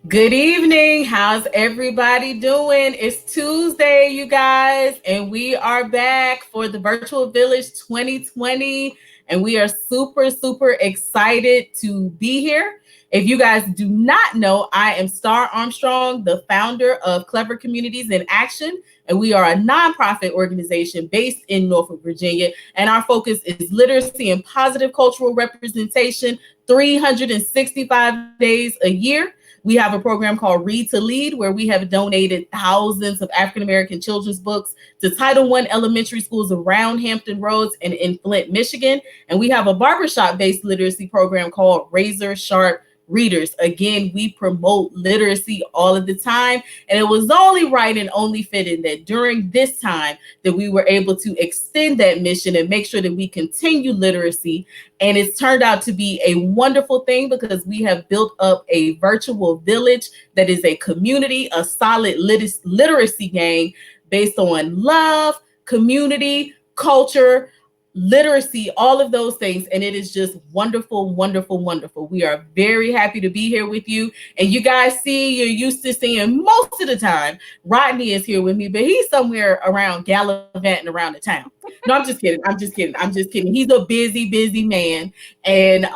Good evening. How's everybody doing? It's Tuesday, you guys, and we are back for the Virtual Village 2020. And we are super, super excited to be here. If you guys do not know, I am Star Armstrong, the founder of Clever Communities in Action. And we are a nonprofit organization based in Norfolk, Virginia. And our focus is literacy and positive cultural representation 365 days a year. We have a program called Read to Lead, where we have donated thousands of African American children's books to Title I elementary schools around Hampton Roads and in Flint, Michigan. And we have a barbershop-based literacy program called Razor Sharp Readers. Again, we promote literacy all of the time. And it was only right and only fitting that during this time that we were able to extend that mission and make sure that we continue literacy. And it's turned out to be a wonderful thing because we have built up a virtual village that is a community, a solid literacy gang based on love, community, culture, literacy, all of those things. And it is just wonderful, wonderful, wonderful. We are very happy to be here with you. And you guys see, you're used to seeing most of the time, Rodney is here with me, but he's somewhere around gallivanting around the town. No, I'm just kidding. I'm just kidding. I'm just kidding. He's a busy, busy man. And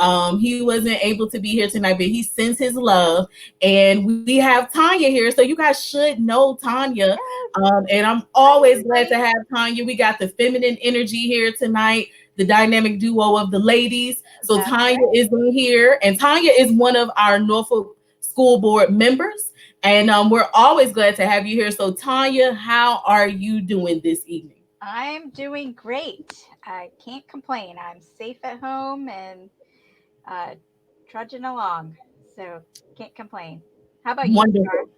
he wasn't able to be here tonight, but he sends his love. And we have Tanya here. So you guys should know Tanya. And I'm always glad to have Tanya. We got the feminine energy here tonight, the dynamic duo of the ladies. So Tanya is in here, and Tanya is one of our Norfolk School Board members. And we're always glad to have you here. So Tanya, how are you doing this evening? I'm doing great. I can't complain. I'm safe at home and uh, trudging along. So can't complain. How about you, Star? Wonderful.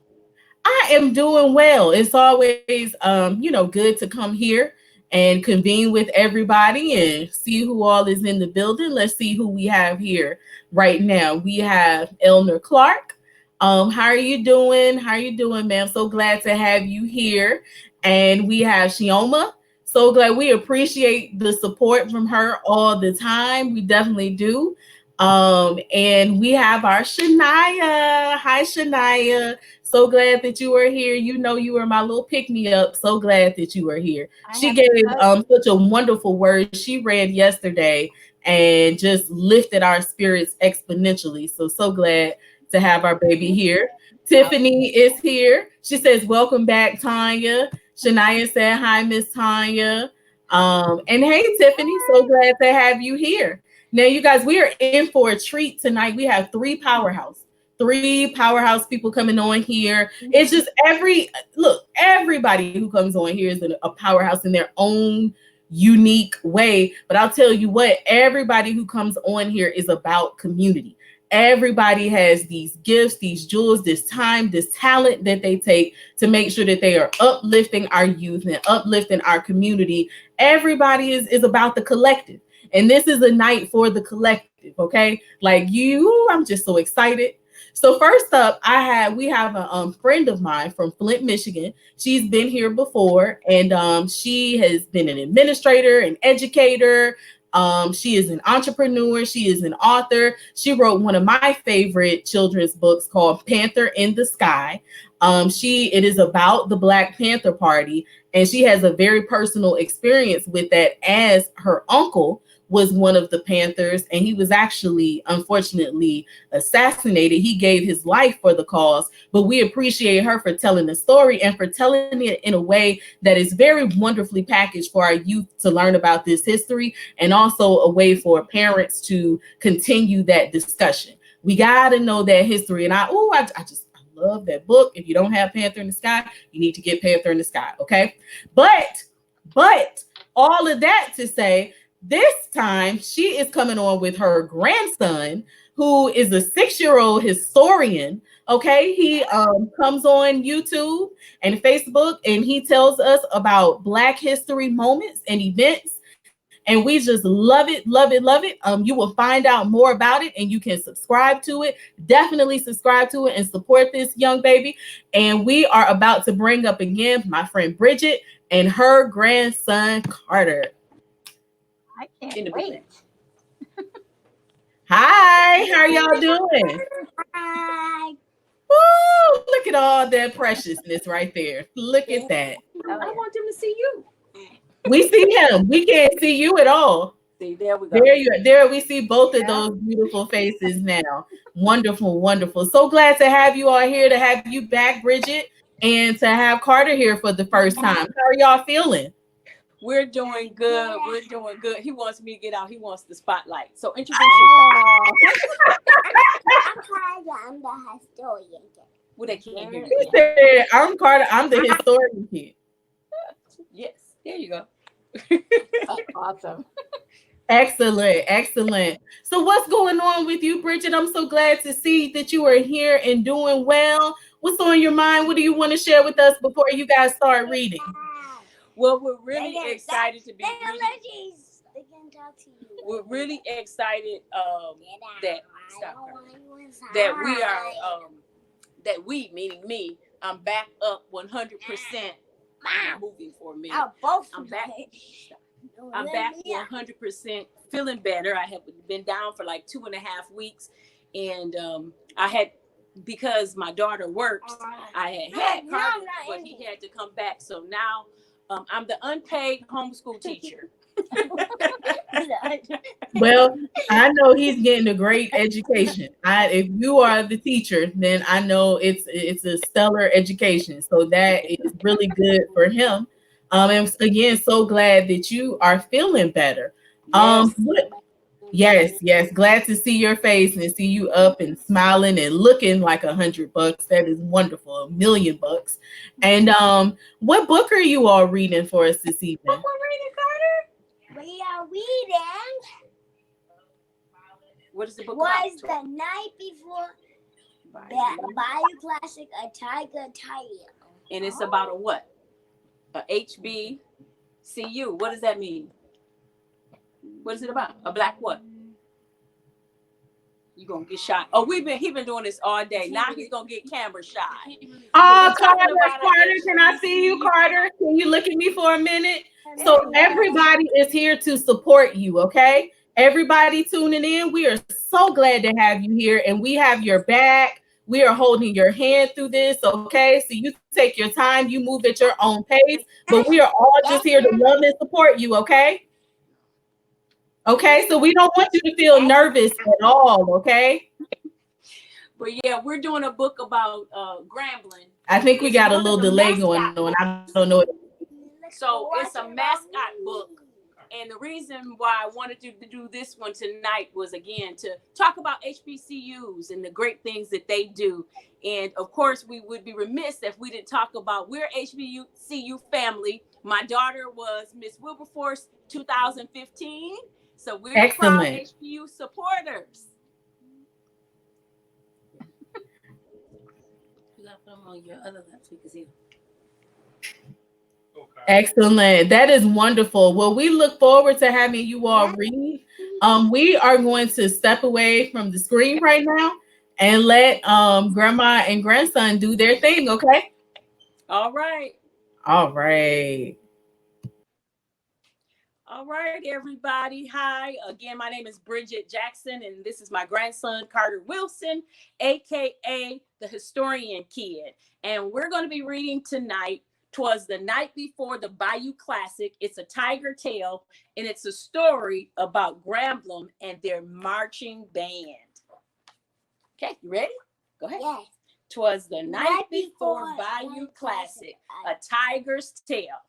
I am doing well. It's always, good to come here and convene with everybody and see who all is in the building. Let's see who we have here right now. We have Elner Clark. How are you doing? How are you doing, ma'am? So glad to have you here. And we have Shioma. So glad. We appreciate the support from her all the time. We definitely do. And we have our Shania. Hi, Shania. So glad that you are here. You know you were my little pick me up. So glad that you are here. She gave such a wonderful word. She read yesterday and just lifted our spirits exponentially. So glad to have our baby here. Tiffany is here. She says, "Welcome back, Tanya." Shania said, "Hi, Miss Tanya." And hey, Tiffany, so glad to have you here. Now, you guys, we are in for a treat tonight. We have three powerhouse people coming on here. It's just everybody who comes on here is a powerhouse in their own unique way. But I'll tell you what, everybody who comes on here is about community. Everybody has these gifts, these jewels, this time, this talent that they take to make sure that they are uplifting our youth and uplifting our community. Everybody is about the collective. And this is a night for the collective, okay? Like I'm just so excited. So first up, we have a friend of mine from Flint, Michigan. She's been here before, and she has been an administrator, an educator. She is an entrepreneur. She is an author. She wrote one of my favorite children's books called Panther in the Sky. It is about the Black Panther Party, and she has a very personal experience with that, as her uncle was one of the Panthers, and he was actually, unfortunately, assassinated. He gave his life for the cause, but we appreciate her for telling the story and for telling it in a way that is very wonderfully packaged for our youth to learn about this history, and also a way for parents to continue that discussion. We got to know that history. And I love that book. If you don't have Panther in the Sky, you need to get Panther in the Sky, okay? But all of that to say, this time she is coming on with her grandson, who is a 6-year-old historian. Okay, he comes on YouTube and Facebook, and he tells us about Black history moments and events. And we just love it, love it, love it. You will find out more about it, and you can subscribe to it. Definitely subscribe to it and support this young baby. And we are about to bring up again my friend Bridget and her grandson Carter. I can't wait. Hi, how are y'all doing? Hi. Look at all that preciousness right there. Look at that. I want them to see you. We see him. We can't see you at all. See, there we go. There we see both of those beautiful faces now. Wonderful, wonderful. So glad to have you all here, to have you back, Bridget, and to have Carter here for the first time. How are y'all feeling? We're doing good. We're doing good. He wants me to get out. He wants the spotlight. So introduce yourself. I'm the historian. Well, they can't hear He you. said, I'm Carter. I'm the historian kid. Yes, there you go. Awesome. Excellent, excellent. So what's going on with you, Bridget? I'm so glad to see that you are here and doing well. What's on your mind? What do you want to share with us before you guys start reading? Well, we're really excited to be reading. They can talk to you. We're really excited that we, meaning me, I'm back up 100%. I'm moving for a minute. I'm back 100%, feeling better. I have been down for like 2.5 weeks, and I had, because my daughter works, I had Carter, but he had to come back. So now I'm the unpaid homeschool teacher. Well, I know he's getting a great education. If you are the teacher, then I know it's a stellar education. So that is really good for him. And again, so glad that you are feeling better. Yes. Glad to see your face and see you up and smiling and looking like $100. That is wonderful. $1 million. And what book are you all reading for us this evening? What we're reading, Carter? We are reading. What is the book Was about? the night before Bayou Classic, a Tiger Tiger. And it's about a what? A HBCU. What does that mean? What is it about? A black what? You gonna get shot? Oh, he been doing this all day. Now he's gonna get camera shy. Oh, Carter, can I see you, Carter? Can you look at me for a minute? So everybody is here to support you, okay? Everybody tuning in, we are so glad to have you here, and we have your back. We are holding your hand through this, okay? So you take your time, you move at your own pace, but we are all just here to love and support you, okay? Okay, so we don't want you to feel nervous at all, okay? But yeah, we're doing a book about Grambling. I think we got a little delay going on. I don't know. So it's a mascot book. And the reason why I wanted to do this one tonight was, again, to talk about HBCUs and the great things that they do. And of course, we would be remiss if we didn't talk about, we're HBCU family. My daughter was Miss Wilberforce 2015. So we're proud HBCU supporters. You got to put them on your other lap so we can see them. Excellent. That is wonderful. Well, we look forward to having you all read. We are going to step away from the screen right now and let grandma and grandson do their thing, okay? All right. All right. All right, everybody. Hi. Again, my name is Bridget Jackson, and this is my grandson, Carter Wilson, aka the Historian Kid. And we're going to be reading tonight, "'Twas the Night Before the Bayou Classic." It's a tiger tale, and it's a story about Grambling and their marching band. Okay, you ready? Go ahead. Yes. "'Twas the night before Bayou Classic, a tiger's tale.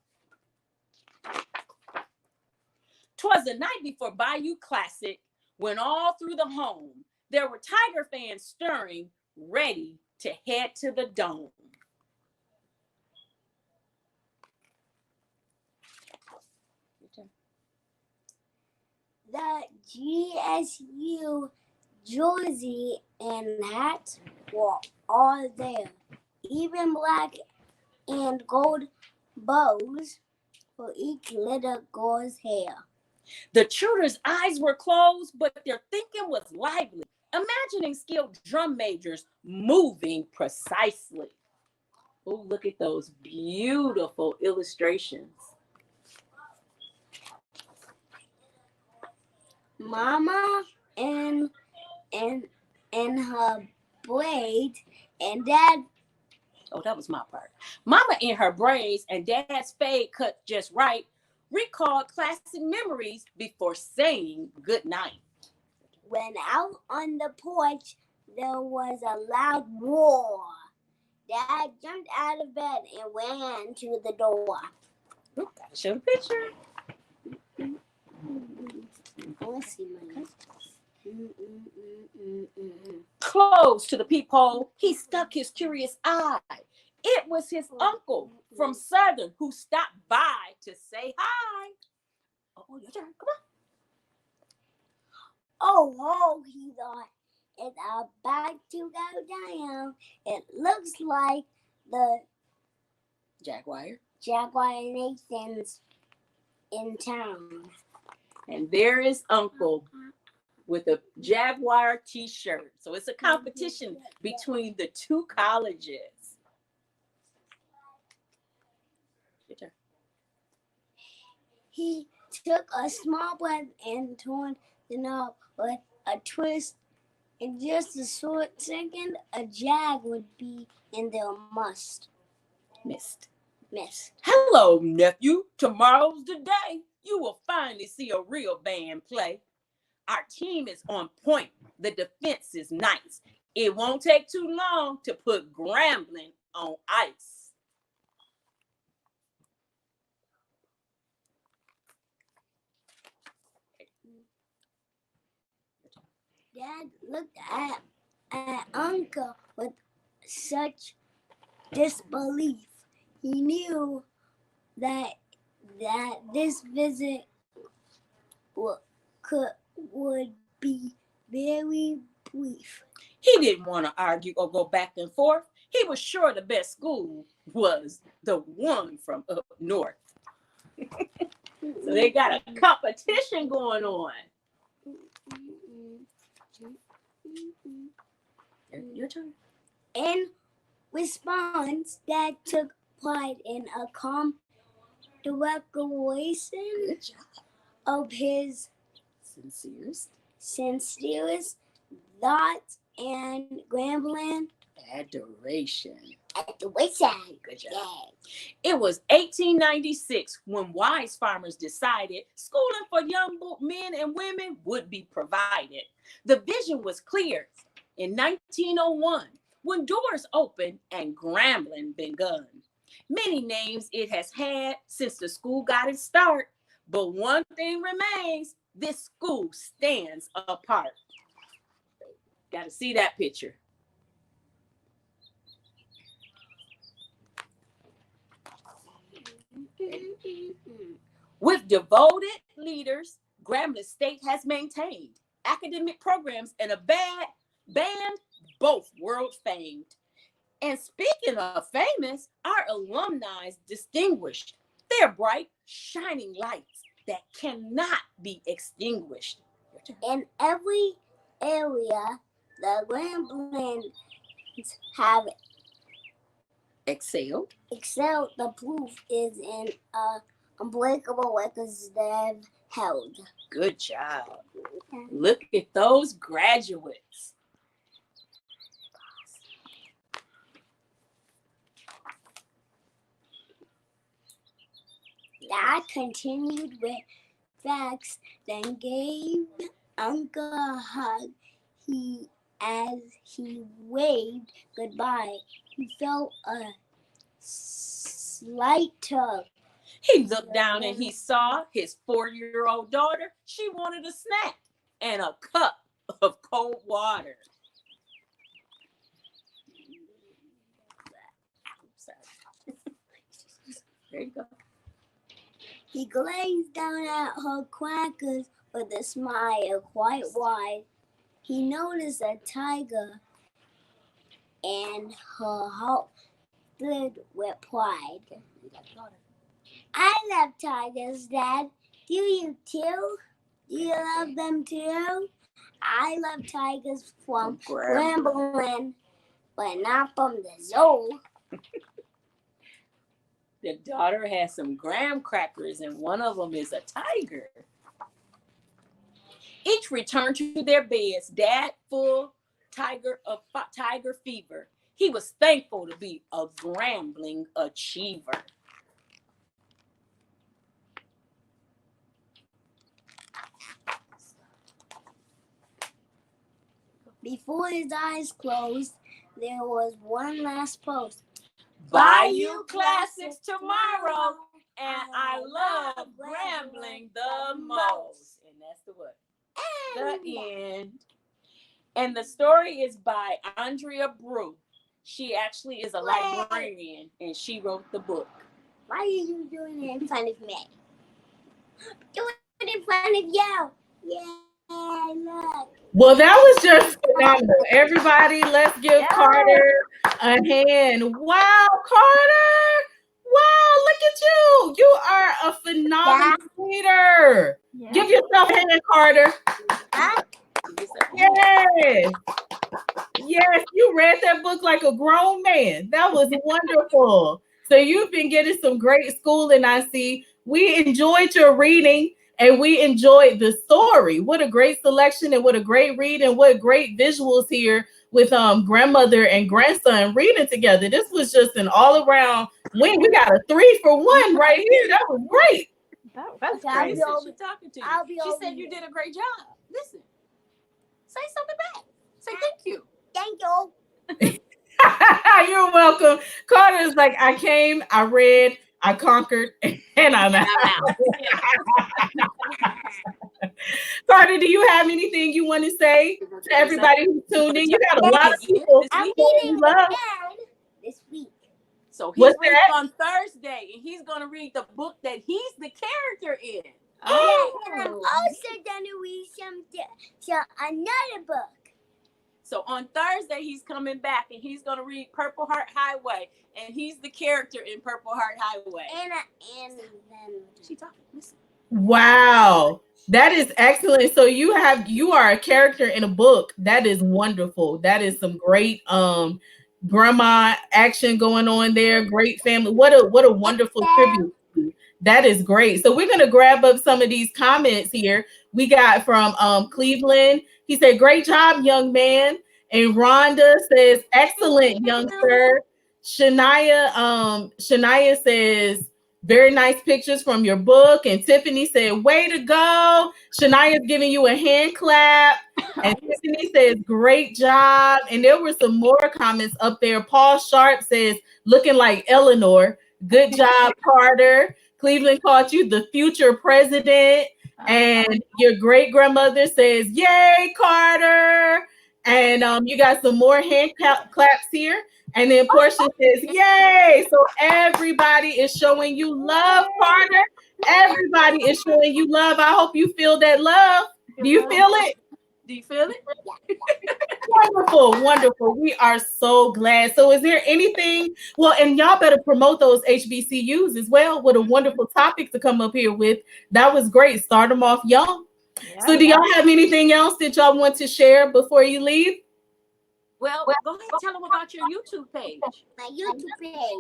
'Twas the night before Bayou Classic, when all through the home there were Tiger fans stirring, ready to head to the dome. The GSU jersey and hats were all there, even black and gold bows for each little girl's hair. The tutor's eyes were closed, but their thinking was lively, imagining skilled drum majors moving precisely. Oh, look at those beautiful illustrations. Mama and her braids, and Dad Oh, that was my part. Mama in her braids and dad's fade cut just right recalled classic memories before saying good night. When out on the porch, there was a loud roar. Dad jumped out of bed and ran to the door. Oop, gotta show the picture. Let's see my. Close to the peephole, he stuck his curious eye. It was his uncle from Southern who stopped by to say hi. Oh, your turn. Come on. Oh, he thought, it's about to go down. It looks like the Jaguar. Jaguar Nathan's in town. And there is Uncle with a Jaguar t-shirt. So it's a competition between the two colleges. Your turn. He took a small breath and turned the knob with a twist. In just a short second, a jag would be in their Missed. mist. Hello, nephew. Tomorrow's the day. You will finally see a real band play. Our team is on point. The defense is nice. It won't take too long to put Grambling on ice. Dad looked at Uncle with such disbelief. He knew that this visit would be very brief. He didn't want to argue or go back and forth. He was sure the best school was the one from up north. So they got a competition going on. Your turn. In response, Dad took pride in a calm declaration of his sincerest thoughts and Grambling adoration. Good job. It was 1896 when wise farmers decided schooling for young men and women would be provided. The vision was clear in 1901 when doors opened and Grambling begun. Many names it has had since the school got its start, but one thing remains: this school stands apart. Got to see that picture. With devoted leaders, Grambling State has maintained academic programs and a band, both world famed. And speaking of famous, our alumni is distinguished. They're bright, shining lights that cannot be extinguished. In every area, the Gramblings have excelled. The proof is in unbreakable records they've held. Good job. Look at those graduates. Dad continued with facts, then gave Uncle a hug. As he waved goodbye, he felt a slight tug. He looked down and he saw his 4-year-old daughter. She wanted a snack and a cup of cold water. There you go. He gazed down at her crackers with a smile quite wide. He noticed a tiger, and her heart filled with pride. I love tigers, Dad. Do you too? Do you love them too? I love tigers from Grambling, but not from the zoo. The daughter has some graham crackers, and one of them is a tiger. Each returned to their beds, Dad full tiger fever. He was thankful to be a Grambling achiever. Before his eyes closed, there was one last post. Bayou Classics tomorrow, and I love Grambling the most. And that's the what? The end. And the story is by Andrea Brew. She actually is a librarian, and she wrote the book. Why are you doing it in front of me? Do it in front of you. Yeah, look. Well, that was just phenomenal. Everybody, let's give Carter a hand. Wow, Carter. Wow, look at you. You are a phenomenal reader. Yeah. Give yourself a hand, Carter. Yes. Yes, you read that book like a grown man. That was wonderful. So you've been getting some great schooling, I see. We enjoyed your reading and we enjoyed the story. What a great selection and what a great read and what great visuals here with grandmother and grandson reading together. This was just an all-around win. We got a 3 for 1 right here. That was great. That's I'll great. be over- She's talking to you. I'll be She over said you here. did a great job. Listen. Say something back. Say thank you. Thank you. You're welcome. Carter's like, I came, I read, I conquered, and I'm out. Carter, do you have anything you want to say to everybody who's tuned in? You got a lot of people I'm who reading love. again this week. So he's What's reading that? on Thursday, and he's going to read the book that he's the character in. Yeah, and I'm also gonna read some another book. So on Thursday, he's coming back, and he's going to read Purple Heart Highway, and he's the character in Purple Heart Highway. And then She talking. Listen. Wow. That is excellent. So you are a character in a book. That is wonderful. That is some great grandma action going on there. Great family. What a wonderful tribute. That is great. So we're going to grab up some of these comments here. We got from Cleveland. He said, great job, young man. And Rhonda says, excellent, young sir. Shania says, very nice pictures from your book. And Tiffany said, way to go. Shania's giving you a hand clap. And Tiffany says, great job. And there were some more comments up there. Paul Sharp says, looking like Eleanor. Good job, Carter. Cleveland called you the future president. And your great grandmother says, yay, Carter. And you got some more hand claps here. And then Portia says, yay. So everybody is showing you love, Carter. Everybody is showing you love. I hope you feel that love. Do you feel it? Do you feel it? Wonderful, wonderful. We are so glad. So is there anything, well, and y'all better promote those HBCUs as well. What a wonderful topic to come up here with. That was great. Start them off young. Yeah, So do y'all have anything else that y'all want to share before you leave? Well, go ahead and tell them about your YouTube page. my YouTube page.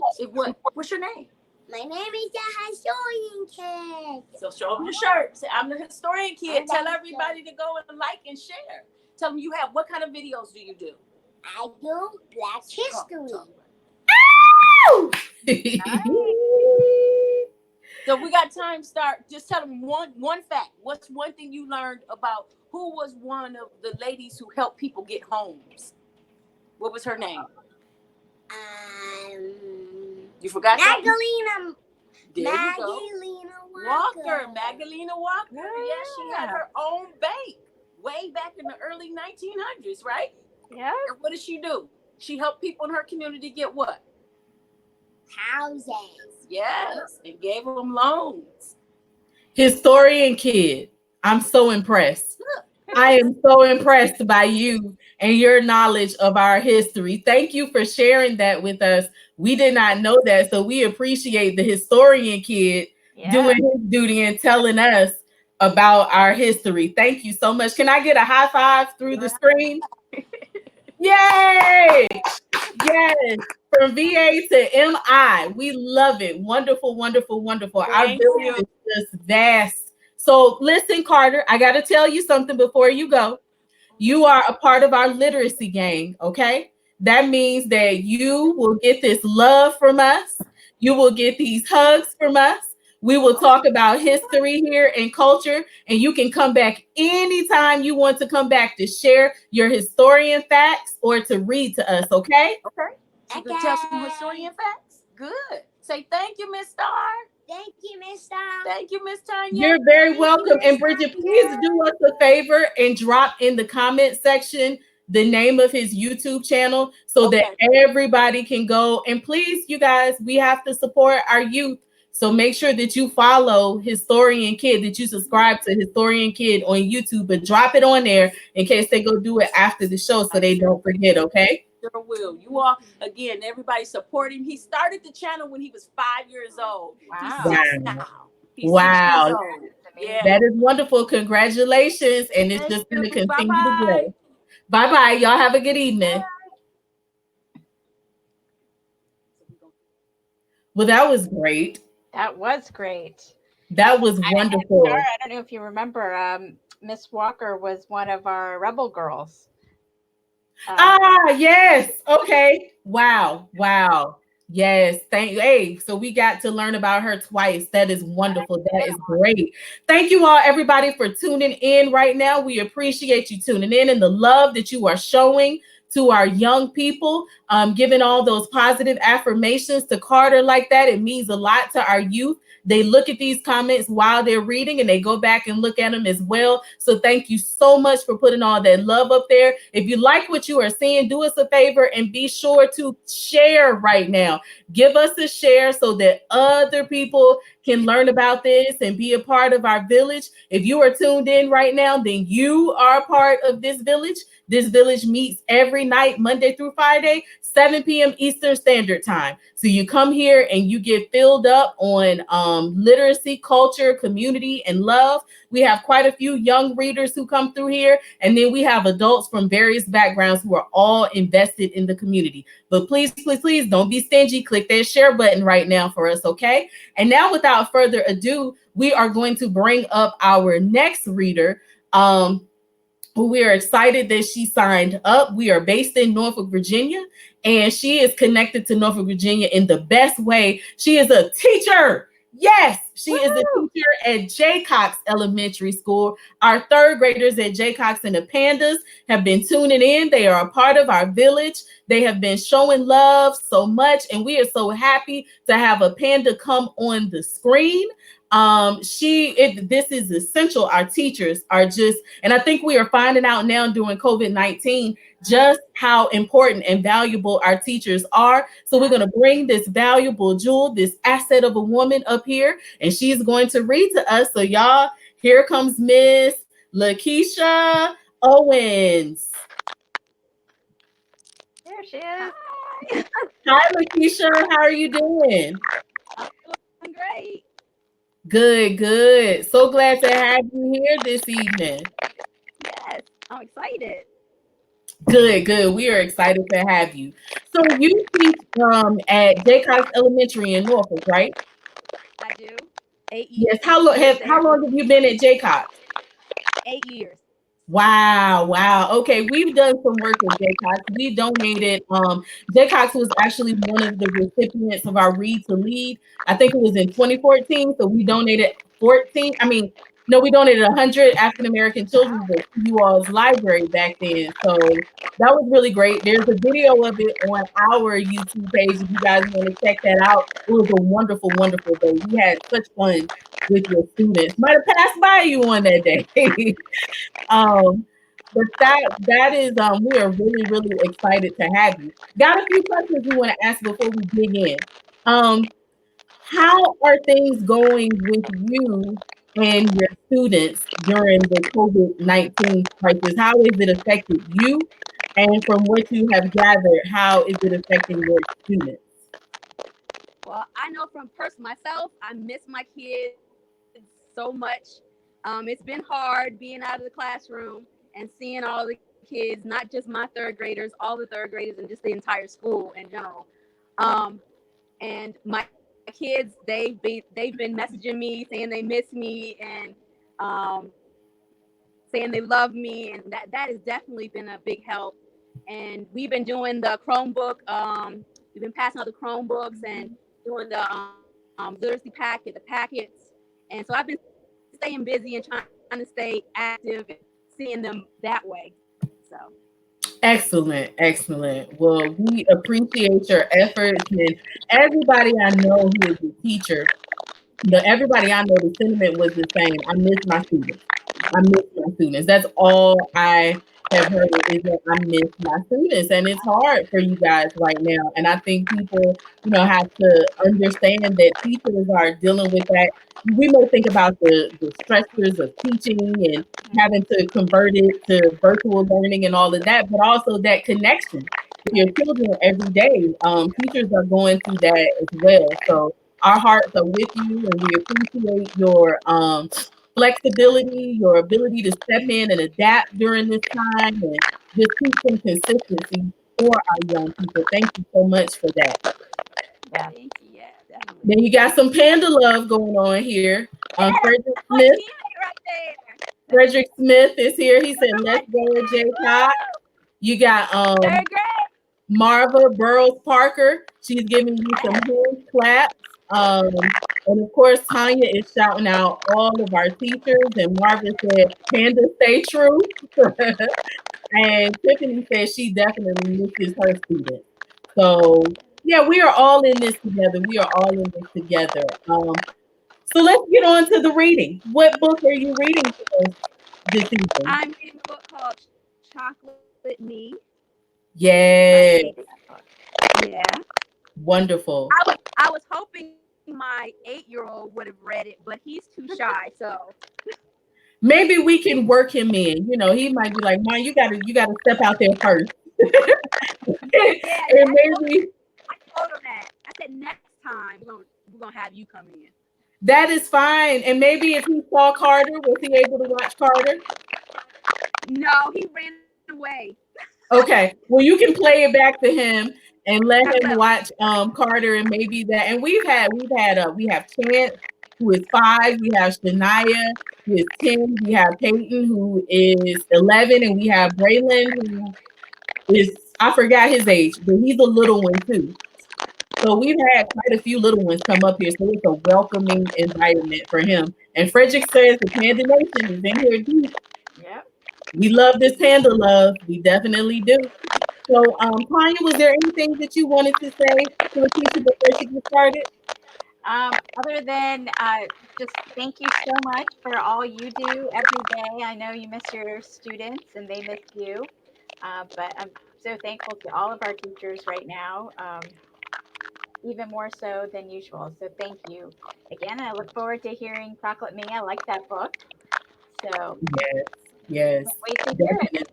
What's your name? My name is the Historian Kid. So show them your shirt. Say, I'm the historian kid. Tell everybody to go and like and share. Tell them you have, what kind of videos do you do? I do Black History. So we got time to start. Just tell them one fact. What's one thing you learned about who was one of the ladies who helped people get homes? What was her name? You forgot that? Magdalena. There you go. Magdalena Walker. Magdalena Walker. Yeah. Yes, she had her own bank way back in the early 1900s, right? Yeah. And what did she do? She helped people in her community get what? Houses. Yes, and gave them loans. Historian Kid, I'm so impressed. I am so impressed by you and your knowledge of our history. Thank you for sharing that with us. We did not know that, so we appreciate the Historian Kid doing his duty and telling us about our history. Thank you so much. Can I get a high five through the screen? Yay! Yes, from VA to MI. We love it. Wonderful, wonderful, wonderful. Our village is just vast. So listen, Carter, I got to tell you something before you go. You are a part of our literacy gang, okay? that means that you will get this love from us. You will get these hugs from us. We will talk about history here and culture, and you can come back anytime you want to come back to share your historian facts or to read to us, okay? Okay. You can tell some historian facts. Good. Say thank you, Miss Star. Thank you, Miss Star. Thank you, Miss Tanya. You're very welcome. Miss And Bridget, Tanya. please do us a favor and drop in the comment section the name of his YouTube channel so that everybody can go. And please, you guys, we have to support our youth. So make sure that you follow Historian Kid, that you subscribe to Historian Kid on YouTube, but drop it on there in case they go do it after the show so they don't forget, okay? Sure will. You all, again, everybody support him. He started the channel when he was 5 years old. Wow. He's 6 now. He's 6 Wow. years old. Yeah. That is wonderful. Congratulations. And it's just going to continue to grow. Bye-bye. Y'all have a good evening. Well, that was great. That was great. That was wonderful. I don't know if you remember, Miss Walker was one of our Rebel girls. Yes. Okay. Wow. Yes. Thank you. Hey, so we got to learn about her twice. That is wonderful. That is great. Thank you all, everybody, for tuning in right now. We appreciate you tuning in and the love that you are showing to our young people, giving all those positive affirmations to Carter like that. It means a lot to our youth. They look at these comments while they're reading and they go back and look at them as well. So thank you so much for putting all that love up there. If you like what you are seeing, do us a favor and be sure to share right now. Give us a share so that other people can learn about this and be a part of our village. If you are tuned in right now, then you are a part of this village. This village meets every night, Monday through Friday, 7 p.m. Eastern Standard Time. So you come here and you get filled up on literacy, culture, community, and love. We have quite a few young readers who come through here. And then we have adults from various backgrounds who are all invested in the community. But please, please, please don't be stingy. Click that share button right now for us, okay? And now without further ado, we are going to bring up our next reader. We are excited that she signed up. We are based in Norfolk, Virginia, and she is connected to Norfolk, Virginia in the best way. She is a teacher. Yes, she is a teacher at Jaycox Elementary School. Our third graders at Jaycox and the Pandas have been tuning in. They are a part of our village. They have been showing love so much, and we are so happy to have a panda come on the screen. This is essential. Our teachers are just, and I think we are finding out now during COVID-19 just how important and valuable our teachers are. So we're going to bring this valuable jewel, this asset of a woman up here, and she's going to read to us. So y'all, here comes Miss Lakeisha Owens. There she is. Hi, Lakeisha. How are you doing? I'm great. Good. So glad to have you here this evening. Yes, I'm excited. Good. We are excited to have you. So you teach at Jaycox Elementary in Norfolk, right? I do. 8 years. Yes. How long have you been at Jaycox? 8 years. Wow. Okay, we've done some work with Jaycox. We donated. Jaycox was actually one of the recipients of our Read to Lead. I think it was in 2014. So we donated 100 African American children to you all's library back then. So that was really great. There's a video of it on our YouTube page if you guys want to check that out. It was a wonderful day. We had such fun with your students. Might have passed by you on that day. But that is we are really excited to have you. Got a few questions we want to ask before we dig in. How are things going with you and your students during the COVID-19 crisis? How has it affected you? And from what you have gathered, how is it affecting your students? Well, I know from myself, I miss my kids so much. It's been hard being out of the classroom and seeing all the kids, not just my third graders, all the third graders and just the entire school in general. And my kids, they've been messaging me saying they miss me and saying they love me, and that has definitely been a big help. and we've been doing the Chromebook. We've been passing out the Chromebooks and doing the literacy packet, the packets, and so I've been staying busy and trying to stay active and seeing them that way. So. Excellent, excellent. Well, we appreciate your efforts, and everybody I know who is a teacher, everybody I know, the sentiment was the same. I miss my students. I miss my students. That's all I have heard is that I miss my students, and it's hard for you guys right now. And I think people, have to understand that teachers are dealing with that. We may think about the stressors of teaching and having to convert it to virtual learning and all of that, but also that connection with your children every day. Teachers are going through that as well. So our hearts are with you, and we appreciate your flexibility, your ability to step in and adapt during this time, and just keep some consistency for our young people. Thank you so much for that. Yeah. Thank you. Yeah, definitely. Then you got some panda love going on here. Frederick Oh, Smith. right there. Frederick Smith is here. He said, "Let's go, J Pop." You got Very great. Marva Burroughs Parker. She's giving you some hand claps. And of course, Tanya is shouting out all of our teachers. And Marva said, "Panda, stay true." And Tiffany says she definitely misses her students. So yeah, we are all in this together. We are all in this together. So let's get on to the reading. What book are you reading for us this evening? I'm reading a book called Chocolate Me. Yeah. Yeah. Wonderful. I was hoping my 8-year-old would have read it, but he's too shy. So maybe we can work him in. He might be like, "Mom, you gotta step out there first." yeah, And maybe I told him that. I said next time we're gonna have you come in. that is fine. And maybe if he saw Carter, was he able to watch Carter? No, he ran away. Okay. Well, you can play it back to him and let him watch Carter, and maybe that. And we have Chance, who is 5. We have Shania, who is 10. We have Peyton, who is 11, and we have Braylon, who is, I forgot his age, but he's a little one too. So we've had quite a few little ones come up here, so it's a welcoming environment for him. And Frederick says the Panda Nation is in here deep. Yep. We love this panda love. We definitely do. So, Tanya, was there anything that you wanted to say to Lakeisha before she gets started? Other than just thank you so much for all you do every day. I know you miss your students and they miss you, but I'm so thankful to all of our teachers right now, even more so than usual. So thank you again. I look forward to hearing Chocolate Me. I like that book. So Yes. can't wait to hear it.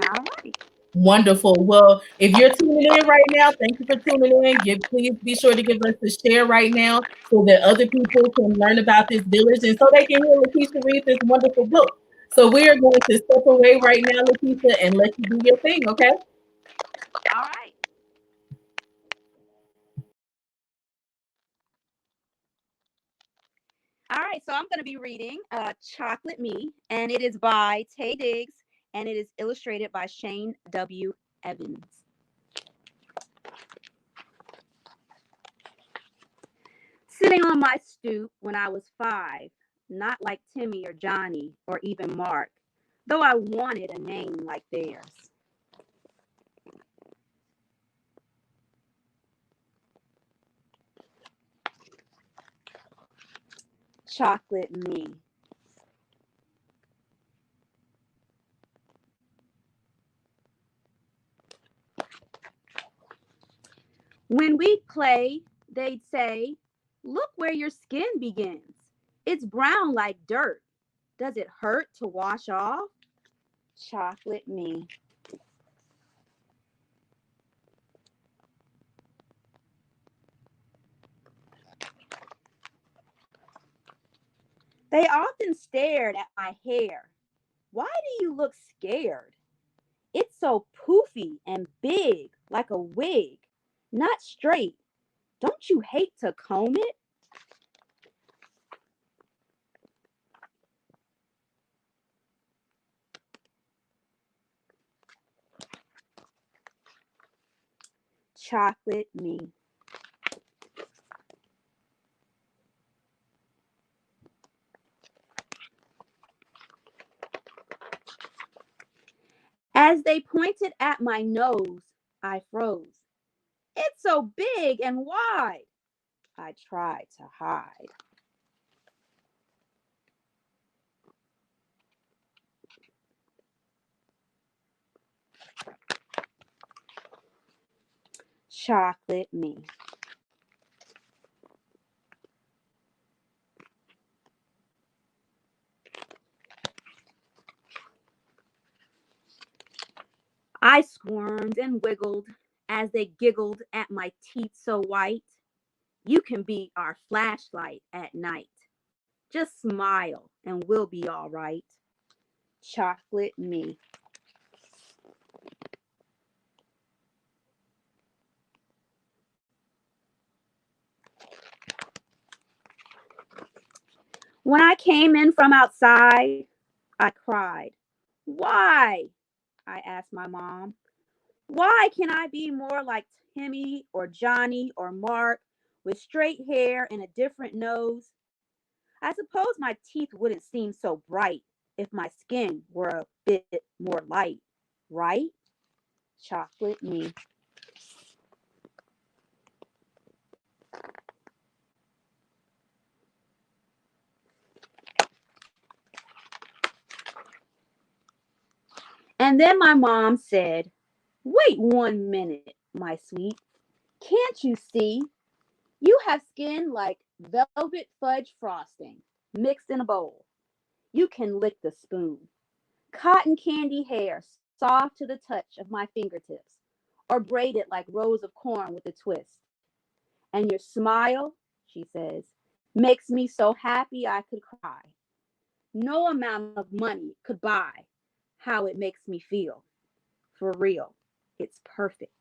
All right. Wonderful. Well, if you're tuning in right now, thank you for tuning in. Please be sure to give us a share right now so that other people can learn about this village and so they can hear Lakeisha read this wonderful book. So we are going to step away right now, Lakeisha, and let you do your thing, okay? All right. All right, so I'm going to be reading Chocolate Me, and it is by Tay Diggs, and it is illustrated by Shane W. Evans. Sitting on my stoop when I was 5, not like Timmy or Johnny or even Mark, though I wanted a name like theirs. Chocolate Me. When we'd play, they'd say, "Look where your skin begins. It's brown like dirt. Does it hurt to wash off?" Chocolate Me. They often stared at my hair. "Why do you look scared? It's so poofy and big, like a wig, not straight. Don't you hate to comb it?" Chocolate me. As they pointed at my nose, I froze. It's so big and wide. I tried to hide. Chocolate me. I squirmed and wiggled as they giggled at my teeth so white. You can be our flashlight at night. Just smile and we'll be all right. Chocolate me. When I came in from outside, I cried. Why? I asked my mom. Why can I be more like Timmy or Johnny or Mark with straight hair and a different nose? I suppose my teeth wouldn't seem so bright if my skin were a bit more light, right? Chocolate me. And then my mom said, wait 1 minute, my sweet. Can't you see? You have skin like velvet fudge frosting mixed in a bowl. You can lick the spoon. Cotton candy hair soft to the touch of my fingertips, or braided like rows of corn with a twist. And your smile, she says, makes me so happy I could cry. No amount of money could buy how it makes me feel. For real, it's perfect.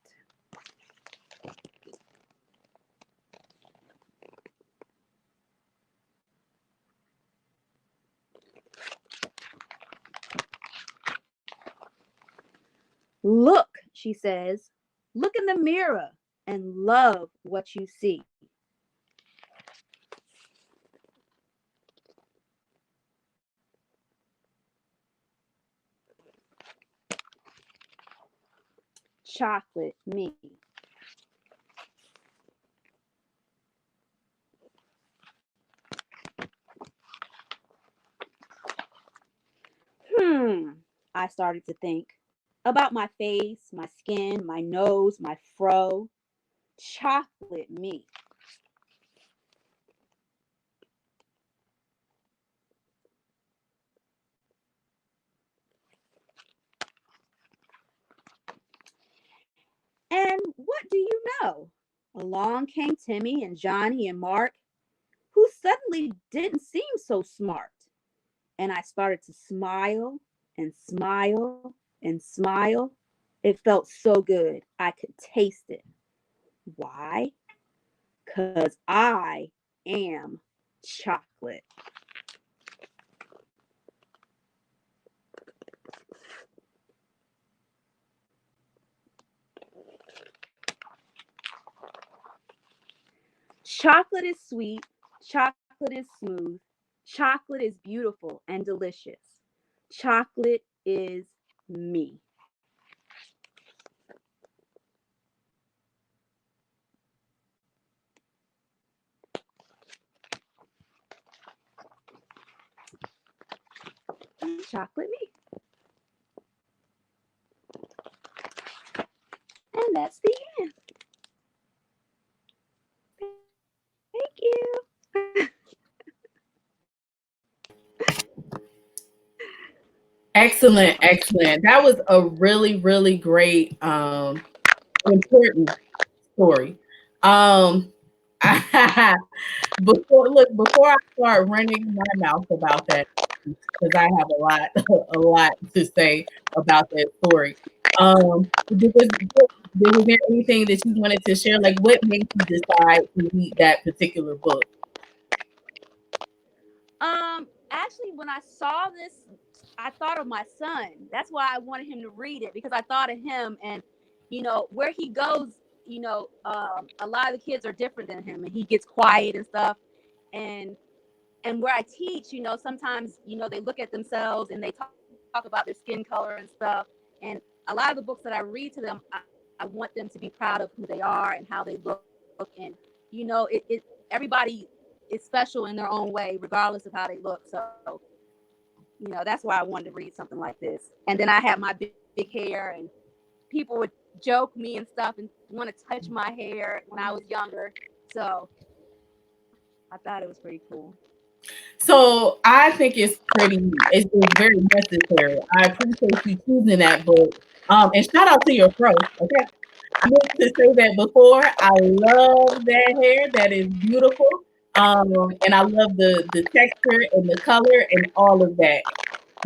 Look, she says, look in the mirror and love what you see. Chocolate me. I started to think about my face, my skin, my nose, my fro. Chocolate me. And what do you know? Along came Timmy and Johnny and Mark, who suddenly didn't seem so smart. And I started to smile and smile and smile. It felt so good. I could taste it. Why? Because I am chocolate. Chocolate is sweet. Chocolate is smooth. Chocolate is beautiful and delicious. Chocolate is me. Chocolate me. And that's the end. Thank you. Excellent, excellent. That was a really, really great, important story. Um, before I start running my mouth about that, because I have a lot to say about that story. Was there anything that you wanted to share? Like, what made you decide to read that particular book? Actually, when I saw this, I thought of my son. That's why I wanted him to read it, because I thought of him and, where he goes you know, a lot of the kids are different than him, and he gets quiet and stuff. And where I teach, you know, sometimes, you know, they look at themselves and they talk about their skin color and stuff. And a lot of the books that I read to them, I want them to be proud of who they are and how they look. And, you know, everybody is special in their own way, regardless of how they look. So, you know, that's why I wanted to read something like this. And then I have my big hair, and people would joke me and stuff and want to touch my hair when I was younger. So I thought it was pretty cool. So I think it's very necessary. I appreciate you choosing that book. And shout out to your pro. Okay, I meant to say that before. I love that hair. That is beautiful. And I love the texture and the color and all of that.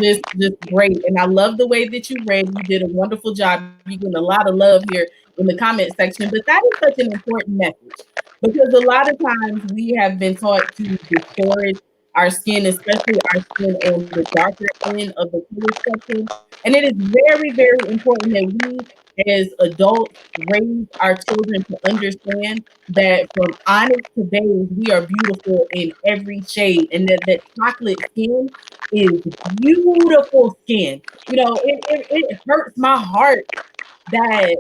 Just great. And I love the way that you read. You did a wonderful job. You're getting a lot of love here in the comment section. But that is such an important message, because a lot of times we have been taught to discourage our skin, especially our skin on the darker end of the color spectrum. And it is very, very important that we as adults raise our children to understand that from onyx to beige, we are beautiful in every shade, and that chocolate skin is beautiful skin. You know, it hurts my heart that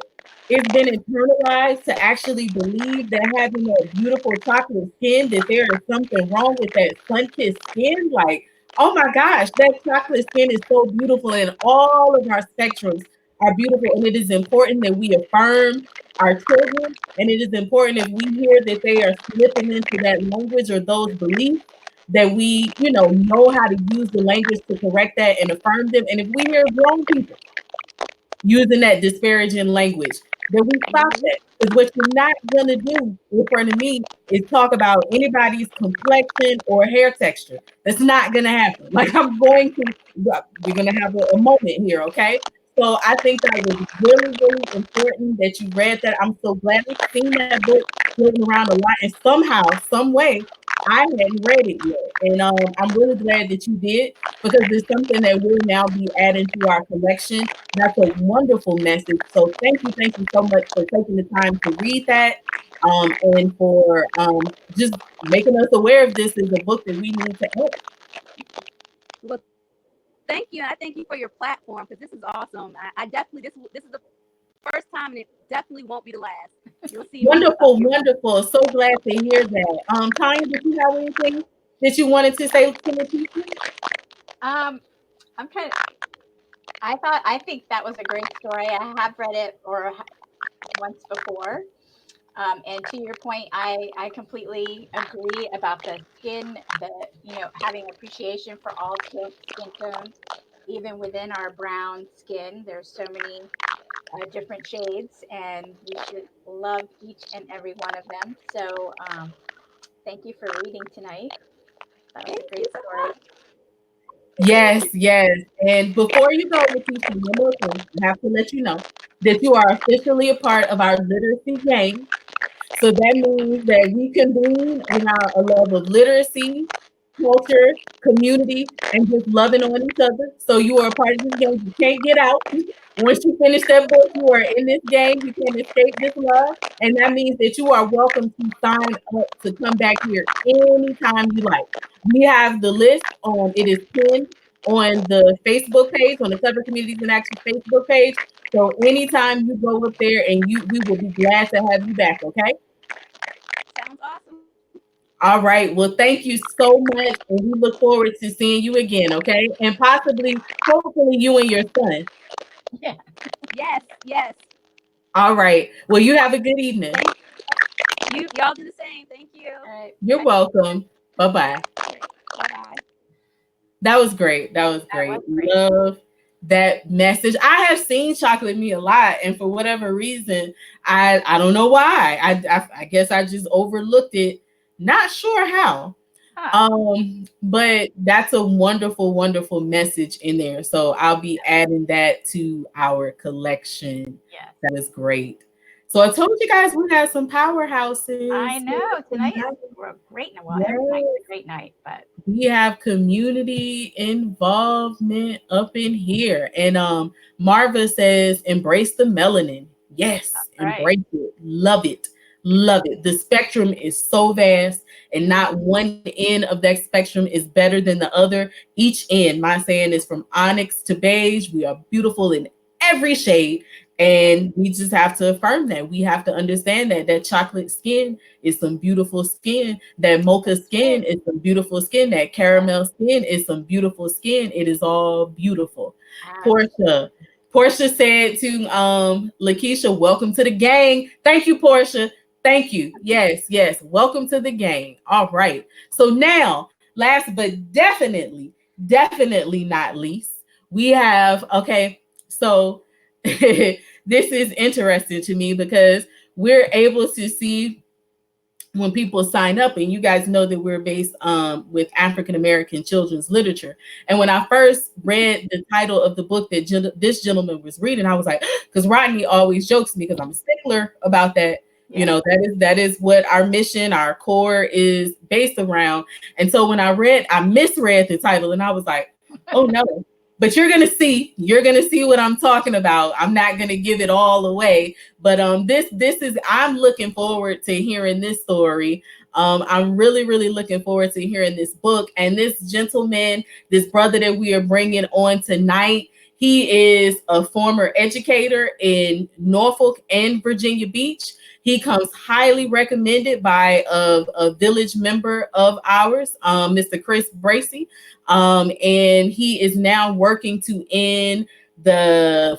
it's been internalized to actually believe that having that beautiful chocolate skin, that there is something wrong with that sun-kissed skin. Like, oh my gosh, that chocolate skin is so beautiful, and all of our spectrums are beautiful. And it is important that we affirm our children. And it is important, if we hear that they are slipping into that language or those beliefs, that we, know how to use the language to correct that and affirm them. And if we hear grown people using that disparaging language, then we stop that. Because what you're not gonna do in front of me is talk about anybody's complexion or hair texture. That's not gonna happen. Like, we're gonna have a moment here, okay? So I think that was really, really important that you read that. I'm so glad I've seen that book floating around a lot, and somehow, some way, I hadn't read it yet. And I'm really glad that you did, because it's something that will now be added to our collection. That's a wonderful message. So thank you so much for taking the time to read that, and for just making us aware of this as a book that we need to help. Well, thank you. I thank you for your platform, because this is awesome. I definitely, this is the first time, and it definitely won't be the last. You'll see. Wonderful. So glad to hear that. Tanya, did you have anything that you wanted to say to the people? I think that was a great story. I have read it once before. And to your point, I completely agree about the skin, having appreciation for all skin tones, even within our brown skin. There's so many different shades, and we should love each and every one of them. So thank you for reading tonight. That was a great story. Yes. And before you go, Leticia, one more thing. I have to let you know that you are officially a part of our literacy gang. So that means that we convene in a love of literacy, culture, community, and just loving on each other. So you are a part of this game. You can't get out. Once you finish that book, you are in this game. You can't escape this love. And that means that you are welcome to sign up to come back here anytime you like. We have the list on, it is pinned on the Facebook page, on the Cover Communities in Action Facebook page. So anytime you go up there, and we will be glad to have you back, okay? Sounds awesome. All right. Well, thank you so much. And we look forward to seeing you again, okay? And hopefully you and your son. Yeah. Yes. All right. Well, you have a good evening. Y'all do the same. Thank you. All right. You're welcome. Bye-bye. Bye-bye. That was great. Love that message. I have seen Chocolate Me a lot, and for whatever reason, I don't know why. I guess I just overlooked it. Not sure how. But that's a wonderful, wonderful message in there. So I'll be adding that to our collection. Yeah. That is great. So I told you guys we had some powerhouses. I know tonight is a great night. Well, every night is a great night, but we have community involvement up in here. And Marva says, embrace the melanin. Yes, embrace it. Love it. Love it. The spectrum is so vast, and not one end of that spectrum is better than the other. Each end, my saying, is from onyx to beige. We are beautiful in every shade, and we just have to affirm that. We have to understand that chocolate skin is some beautiful skin. That mocha skin is some beautiful skin. That caramel skin is some beautiful skin. It is all beautiful. Portia said to Lakeisha, welcome to the gang. Thank you, Portia. Thank you. Yes. Welcome to the gang. All right. So now, last but definitely not least, we have, okay, so this is interesting to me because we're able to see when people sign up, and you guys know that we're based with African American children's literature. And when I first read the title of the book that this gentleman was reading, I was like, because Rodney always jokes me because I'm a stickler about that. You know, that is what our mission, our core is based around. And so when I misread the title, and I was like, oh no. But you're gonna see what I'm talking about. I'm not gonna give it all away, but this is, I'm looking forward to hearing this story. I'm really looking forward to hearing this book. And this gentleman, this brother that we are bringing on tonight, he is a former educator in Norfolk and Virginia Beach. He comes highly recommended by a village member of ours, Mr. Chris Bracey. And he is now working to end the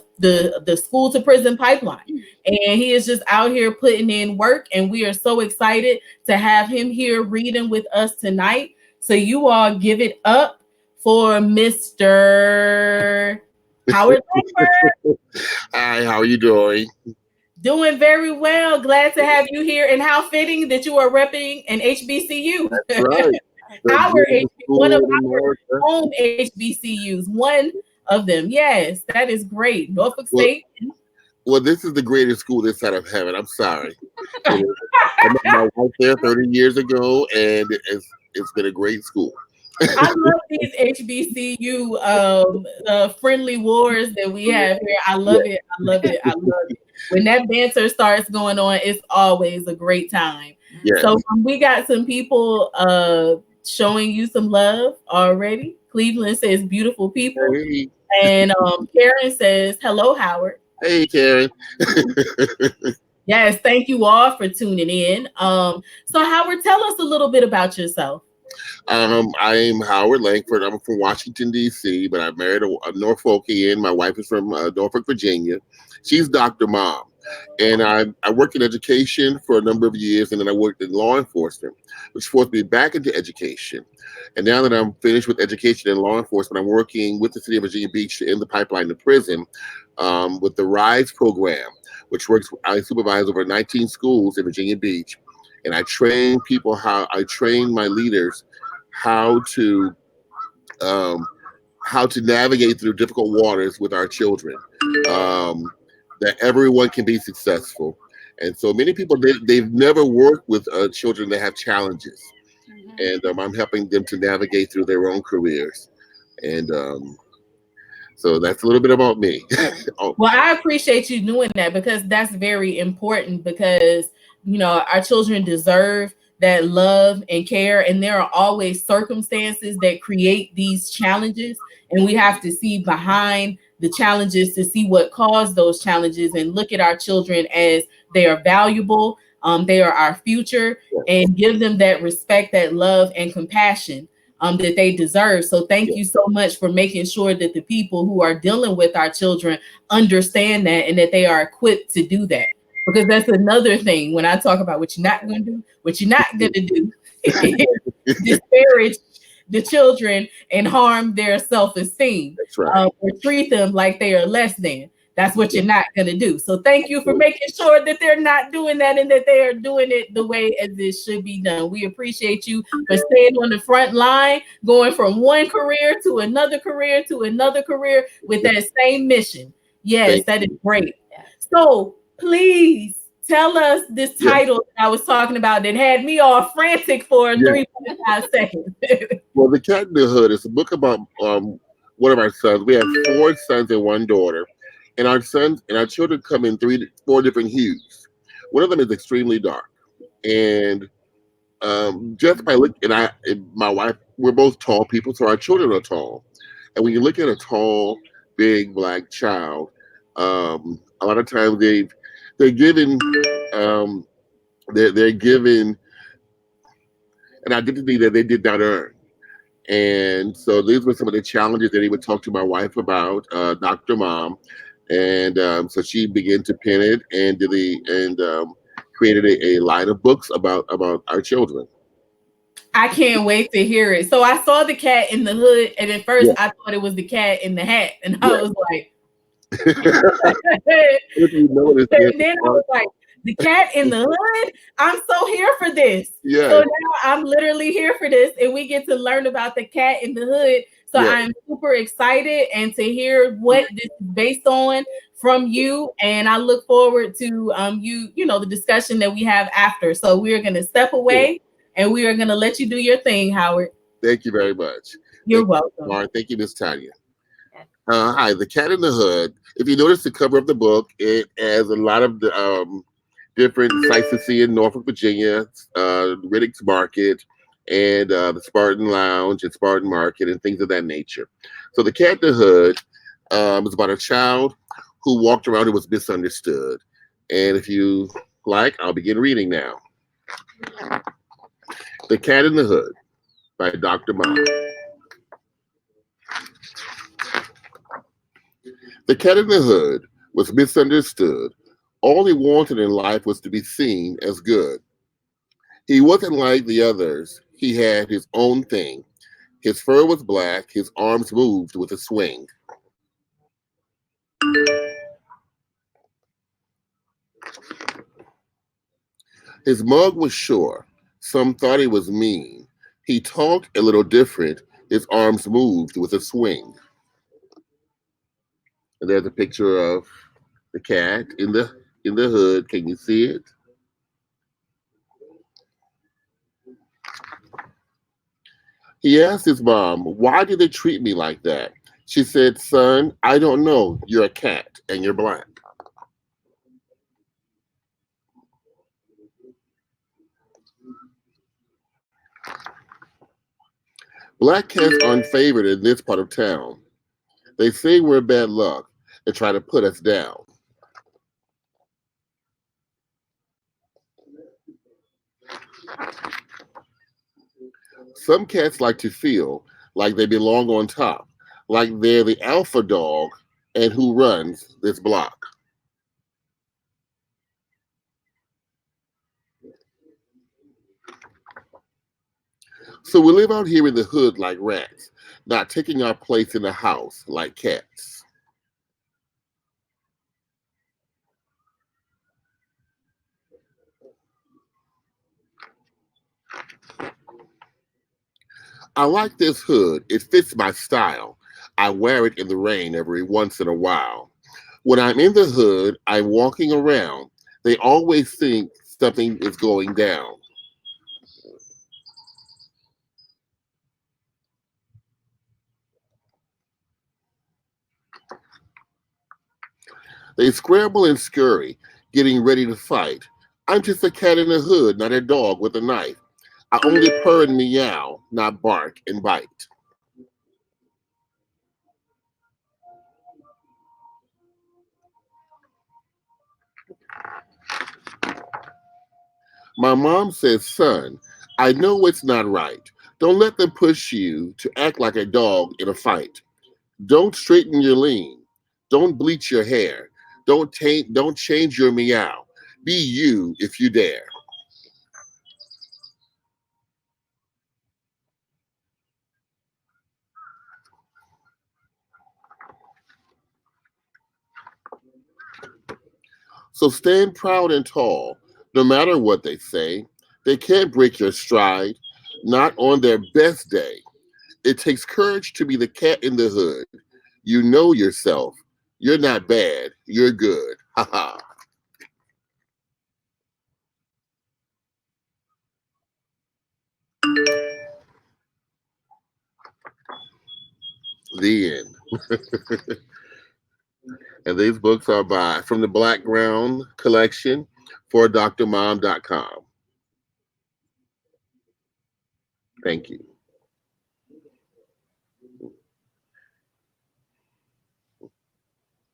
school to prison pipeline. And he is just out here putting in work. And we are so excited to have him here reading with us tonight. So you all give it up for Mr. Howard Langford. Hi, how are you doing? Doing very well. Glad to have you here. And how fitting that you are repping an HBCU. That's right. One of our home HBCUs. One of them. Yes, that is great. Norfolk State. Well, this is the greatest school this side of heaven. I'm sorry. I met my wife there 30 years ago, and it's been a great school. I love these HBCU friendly wars that we have here. I love it. When that banter starts going on, it's always a great time. Yes. So we got some people showing you some love already. Cleveland says beautiful people. Hey. And Karen says, hello, Howard. Hey, Karen. Yes, thank you all for tuning in. So Howard, tell us a little bit about yourself. I am Howard Langford. I'm from Washington, D.C., but I married a Norfolkian. My wife is from Norfolk, Virginia. She's Dr. Mom. And I worked in education for a number of years, and then I worked in law enforcement, which forced me back into education. And now that I'm finished with education and law enforcement, I'm working with the city of Virginia Beach to end the pipeline to prison with the RISE program, which I supervise over 19 schools in Virginia Beach. And I train people I train my leaders how to navigate through difficult waters with our children, that everyone can be successful. And so many people, they've never worked with children that have challenges. Mm-hmm. And I'm helping them to navigate through their own careers. And so that's a little bit about me. Well, I appreciate you doing that, because that's very important, because you know, our children deserve that love and care, and there are always circumstances that create these challenges, and we have to see behind the challenges to see what caused those challenges and look at our children as they are valuable, they are our future, and give them that respect, that love, and compassion that they deserve. So thank you so much for making sure that the people who are dealing with our children understand that, and that they are equipped to do that. Because that's another thing when I talk about what you're not going to do. What you're not going to do is disparage the children and harm their self-esteem. That's right. Or treat them like they are less than. That's what you're not going to do. So thank you for making sure that they're not doing that, and that they are doing it the way as it should be done. We appreciate you for staying on the front line, going from one career to another career to another career with that same mission. Yes, that is great. So please tell us this title that I was talking about that had me all frantic for 3.5 seconds. Well, The Cat in the Hood is a book about one of our sons. We have 4 sons and 1 daughter. And our children come in 4 different hues. One of them is extremely dark, and just by look, and my wife, we're both tall people, so our children are tall. And when you look at a tall, big black child, a lot of times they're given um, they're given an identity that they did not earn. And so these were some of the challenges that he would talk to my wife about, Dr. Mom. And so she began to pen it and created a line of books about our children. I can't wait to hear it. So I saw the cat in the hood, and at first Yeah. I thought it was the cat in the hat, and Yeah. I was like, If you notice, and then I was like, the cat in the hood? I'm so here for this. yeah, So now I'm literally here for this, and we get to learn about the cat in the hood. So Yeah. I'm super excited and to hear what this is based on from you. And I look forward to the discussion that we have after. So we're gonna step away and we are gonna let you do your thing, Howard. Thank you very much. You're Thank welcome. Lauren. Thank you, Miss Tanya. Hi, The Cat in the Hood. If you notice the cover of the book, it has a lot of the different sites to see in Norfolk, Virginia, Riddick's Market, and the Spartan Lounge and Spartan Market and things of that nature. So The Cat in the Hood is about a child who walked around and was misunderstood. And if you like, I'll begin reading now. The Cat in the Hood by Dr. Mom. The cat in the hood was misunderstood. All he wanted in life was to be seen as good. He wasn't like the others. He had his own thing. His fur was black. His arms moved with a swing. His mug was sure. Some thought he was mean. He talked a little different. His arms moved with a swing. And there's a picture of the cat in the hood. Can you see it? He asked his mom, "Why do they treat me like that?" She said, "Son, I don't know. You're a cat and you're black." Black cats aren't favored in this part of town. They say we're bad luck and try to put us down. Some cats like to feel like they belong on top, like they're the alpha dog and who runs this block. So we live out here in the hood like rats, not taking our place in the house like cats. I like this hood. It fits my style. I wear it in the rain every once in a while. When I'm in the hood, I'm walking around. They always think something is going down. They scramble and scurry, getting ready to fight. I'm just a cat in the hood, not a dog with a knife. I only purr and meow, not bark and bite. My mom says, "Son, I know it's not right. Don't let them push you to act like a dog in a fight. Don't straighten your lean. Don't bleach your hair. Don't change your meow. Be you if you dare." So stand proud and tall, no matter what they say. They can't break your stride, not on their best day. It takes courage to be the cat in the hood. You know yourself. You're not bad. You're good. Ha ha. The end. And these books are from the Black Ground collection. for drmom.com. Thank you.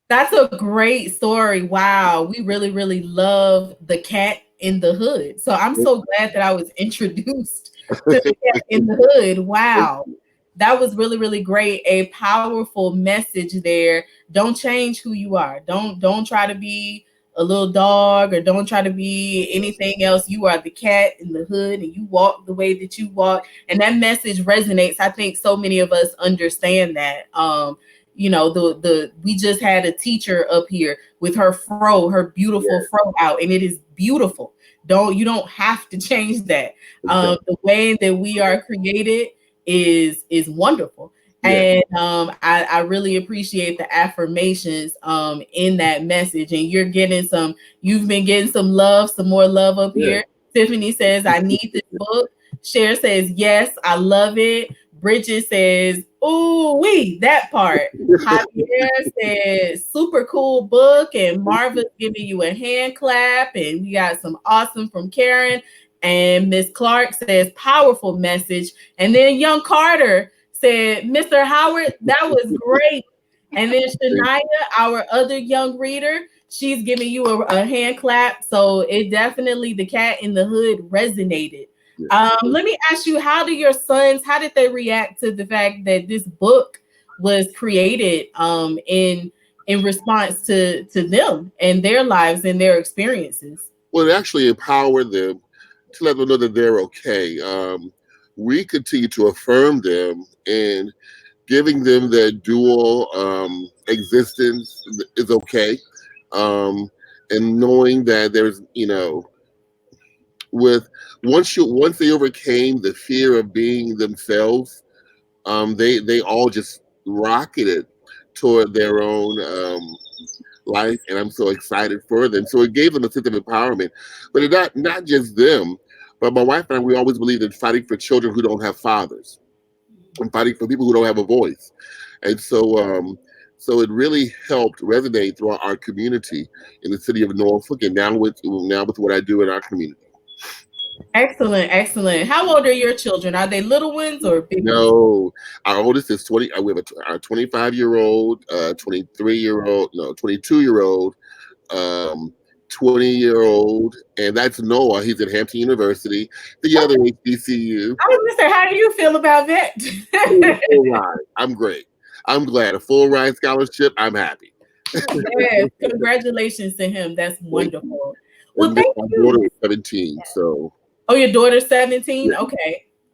That's a great story. Wow. We really, really love The Cat in the Hood. So I'm so glad that I was introduced to The Cat in the Hood. Wow. That was really, really great. A powerful message there. Don't change who you are. Don't try to be a little dog, or don't try to be anything else. You are the cat in the hood, and you walk the way that you walk. And that message resonates. I think so many of us understand that. You know, we just had a teacher up here with her beautiful fro out, and it is beautiful. You don't have to change that. The way that we are created is wonderful. And I really appreciate the affirmations in that message. And you've been getting some love, some more love up here. Tiffany says, I need this book. Cher says, yes, I love it. Bridget says, ooh, that part. Javier says, super cool book. And Marva's giving you a hand clap. And we got some awesome from Karen. And Miss Clark says, powerful message. And then young Carter said, Mr. Howard, that was great. And then Shania, our other young reader, she's giving you a hand clap. So it definitely, The Cat in the Hood resonated. Let me ask you, how did they react to the fact that this book was created in response to them and their lives and their experiences? Well, it actually empowered them to let them know that they're okay. We continue to affirm them, and giving them their dual existence is okay. And knowing that there's, once they overcame the fear of being themselves, they all just rocketed toward their own life, and I'm so excited for them. So it gave them a sense of empowerment, but it not just them, but my wife and I, we always believed in fighting for children who don't have fathers, and fighting for people who don't have a voice. And so it really helped resonate throughout our community in the city of Norfolk, and now with what I do in our community. Excellent, excellent. How old are your children? Are they little ones or big ones? No, our oldest is 20. We have our 25-year-old, 23-year-old, no, 22-year-old, 20-year-old, and that's Noah. He's at Hampton University. The other HBCU. I was gonna say, how do you feel about that? Full ride. I'm great. I'm glad. A full ride scholarship. I'm happy. Yes, congratulations to him. That's wonderful. Well, thank you. My daughter is 17, so. Oh, your daughter's 17?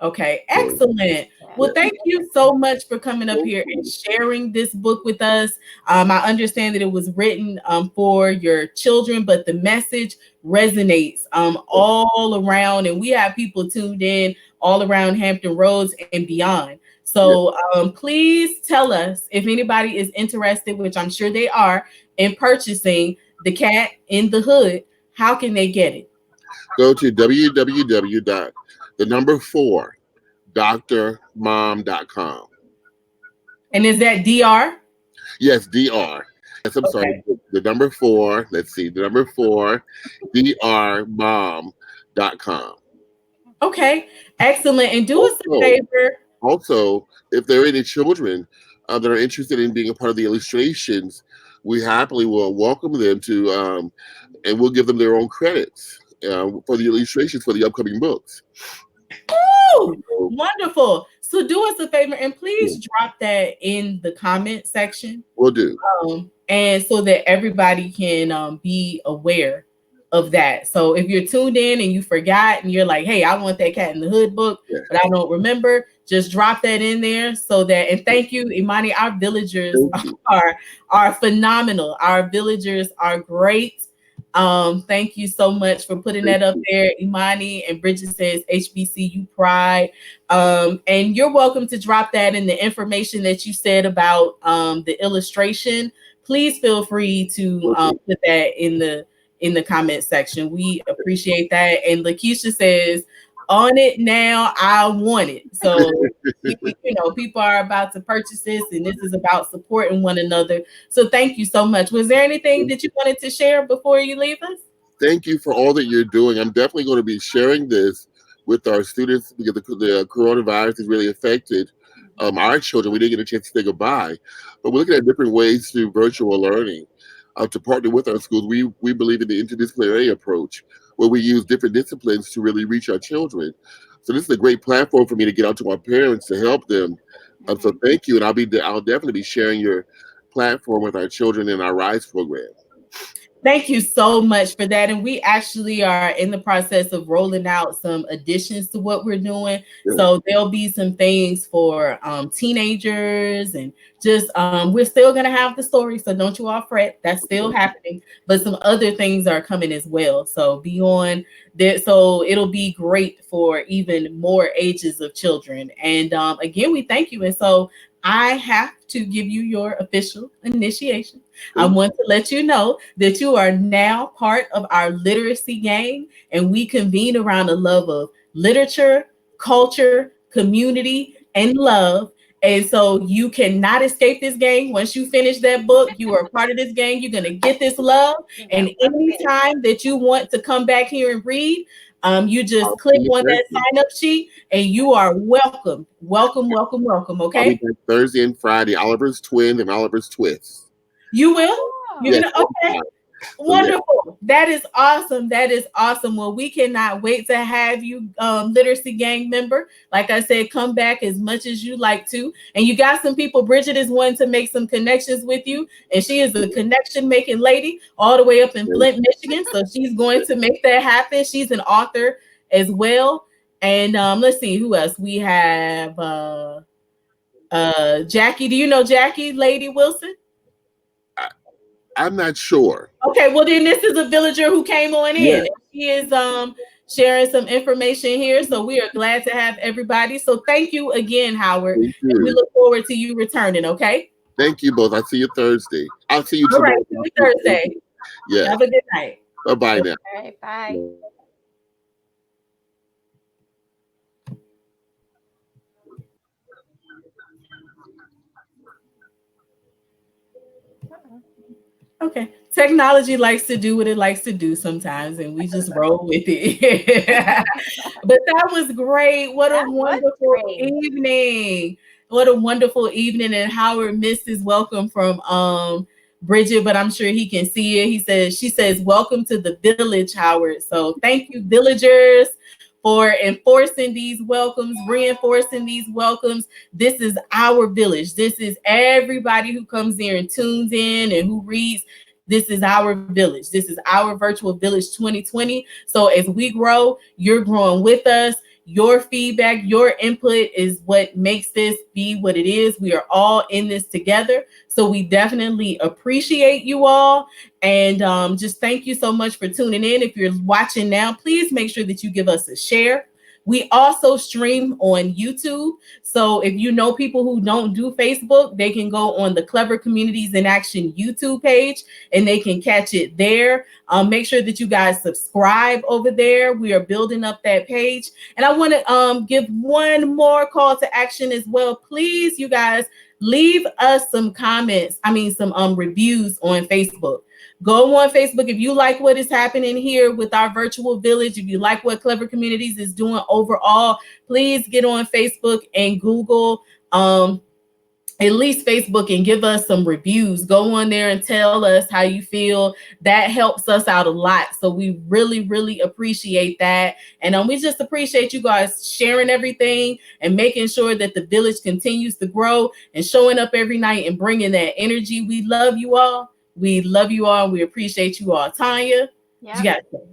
Okay, excellent. Well, thank you so much for coming up here and sharing this book with us. I understand that it was written for your children, but the message resonates all around, and we have people tuned in all around Hampton Roads and beyond. So please tell us if anybody is interested, which I'm sure they are, in purchasing The Cat in the Hood. How can they get it? Go to www.4drmom.com. And is that DR? Yes, DR. Yes, I'm sorry. The number 4, let's see, the number 4, drmom.com. Okay, excellent. And do us a favor. Also, if there are any children that are interested in being a part of the illustrations, we happily will welcome them to, and we'll give them their own credits for the illustrations for the upcoming books. Ooh, wonderful. So do us a favor and please drop that in the comment section. Will do. And so that everybody can be aware of that. So if you're tuned in and you forgot and you're like, hey, I want that Cat in the Hood book, but I don't remember, just drop that in there so that, and thank you, Imani, our villagers are phenomenal. Our villagers are great. Thank you so much for putting that up there, Imani. And Bridget says HBCU pride. And you're welcome to drop that in the information that you said about the illustration. Please feel free to put that in the comment section. We appreciate that. And Lakeisha says, on it now, I want it. So people are about to purchase this, and this is about supporting one another. So thank you so much. Was there anything that you wanted to share before you leave us? thank you for all that you're doing. I'm definitely going to be sharing this with our students because the coronavirus has really affected our children. We didn't get a chance to say goodbye, but we're looking at different ways through virtual learning to partner with our schools. We believe in the interdisciplinary approach where we use different disciplines to really reach our children. So this is a great platform for me to get out to our parents to help them. So thank you, and I'll definitely be sharing your platform with our children in our RISE program. Thank you so much for that. And we actually are in the process of rolling out some additions to what we're doing. Yeah. So there'll be some things for teenagers, and just we're still going to have the story. So don't you all fret. That's still happening. But some other things are coming as well. So beyond that, so it'll be great for even more ages of children. And again, we thank you. And so I have to give you your official initiation. I want to let you know that you are now part of our literacy gang, and we convene around the love of literature, culture, community, and love. And so you cannot escape this gang. Once you finish that book, you are part of this gang. You're going to get this love. And anytime that you want to come back here and read, you just click on that sign up sheet and you are welcome. Welcome, welcome, welcome. Okay. Thursday and Friday, Oliver's Twins and Oliver's Twists. You will? You're gonna, okay. Wonderful. That is awesome. That is awesome. Well, we cannot wait to have you, literacy gang member. Like I said, come back as much as you like to. And you got some people. Bridget is wanting to make some connections with you, and she is a connection making lady all the way up in Flint, Michigan. So she's going to make that happen. She's an author as well. And let's see who else we have. Jackie. Do you know Jackie Lady Wilson? I'm not sure. Okay, well then this is a villager who came on in. Yeah. She is sharing some information here, so we are glad to have everybody. So thank you again, Howard. And we look forward to you returning. Okay. Thank you both. I'll see you Thursday. I'll see you tomorrow. All right, see you Thursday. Yeah. Have a good night. Bye now. All right, bye. Okay. Technology likes to do what it likes to do sometimes, and we just roll with it. But that was great. What a wonderful evening. What a wonderful evening. And Howard missed his welcome from Bridget, but I'm sure he can see it. She says, welcome to the village, Howard. So thank you, villagers, for enforcing these welcomes, reinforcing these welcomes. This is our village. This is everybody who comes there and tunes in and who reads. This is our village. This is our virtual village 2020. So as we grow, you're growing with us. Your feedback, your input is what makes this be what it is. We are all in this together. So we definitely appreciate you all. And just thank you so much for tuning in. If you're watching now, please make sure that you give us a share. We also stream on YouTube. So if you know people who don't do Facebook, they can go on the Clever Communities in Action YouTube page and they can catch it there. Make sure that you guys subscribe over there. We are building up that page. And I want to give one more call to action as well. Please, you guys, leave us some comments. Some reviews on Facebook. Go on Facebook if you like what is happening here with our virtual village. If you like what Clever Communities is doing overall, please get on Facebook and Google at least Facebook and give us some reviews. Go on there and tell us how you feel. That helps us out a lot. So we really, really appreciate that. And we just appreciate you guys sharing everything and making sure that the village continues to grow and showing up every night and bringing that energy. We love you all. We love you all. We appreciate you all. Tanya, yeah. You got to say.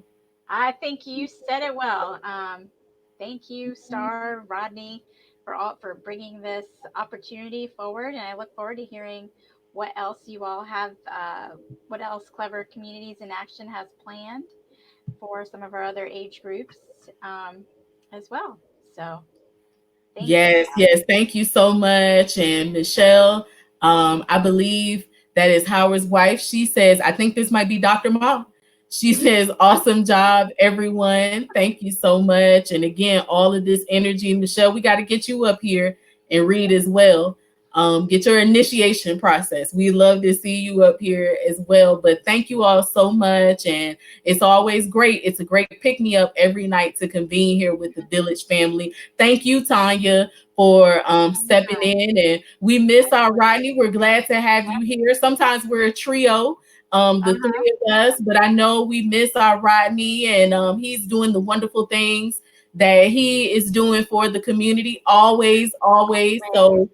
I think you said it well. Thank you, Star, Rodney, for bringing this opportunity forward. And I look forward to hearing what else you all have, what else Clever Communities in Action has planned for some of our other age groups as well. So yes. Thank you so much. And Michelle, I believe that is Howard's wife. She says, I think this might be Dr. Ma. She says, awesome job, everyone. Thank you so much. And again, all of this energy. Michelle, we got to get you up here and read as well. get your initiation process. We love to see you up here as well. But thank you all so much. And it's always great. It's a great pick-me-up every night to convene here with the Village family. Thank you, Tanya, for stepping in. And we miss our Rodney. We're glad to have you here. Sometimes we're a trio, the three of us, but I know we miss our Rodney, and he's doing the wonderful things that he is doing for the community. Always. So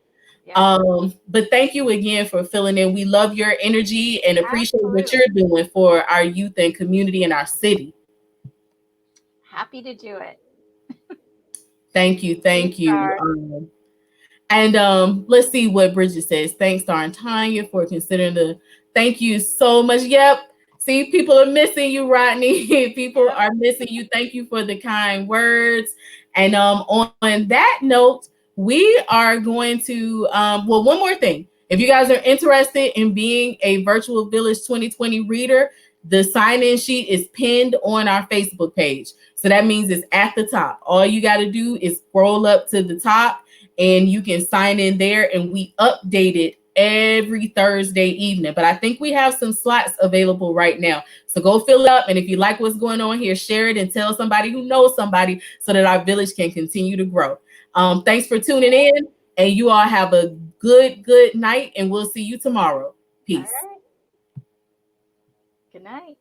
but thank you again for filling in. We love your energy and appreciate what you're doing for our youth and community in our city. Happy to do it. Thank you. And let's see what Bridget says. Thanks, Star and Tanya, for considering the. Thank you so much. Yep. See, people are missing you, Rodney. People are missing you. Thank you for the kind words. And on that note, we are going to, well, one more thing. If you guys are interested in being a Virtual Village 2020 reader, the sign-in sheet is pinned on our Facebook page. So that means it's at the top. All you got to do is scroll up to the top and you can sign in there, and we update it every Thursday evening. But I think we have some slots available right now. So go fill it up. And if you like what's going on here, share it and tell somebody who knows somebody so that our village can continue to grow. Thanks for tuning in, and you all have a good night, and we'll see you tomorrow. Peace. All right. Good night.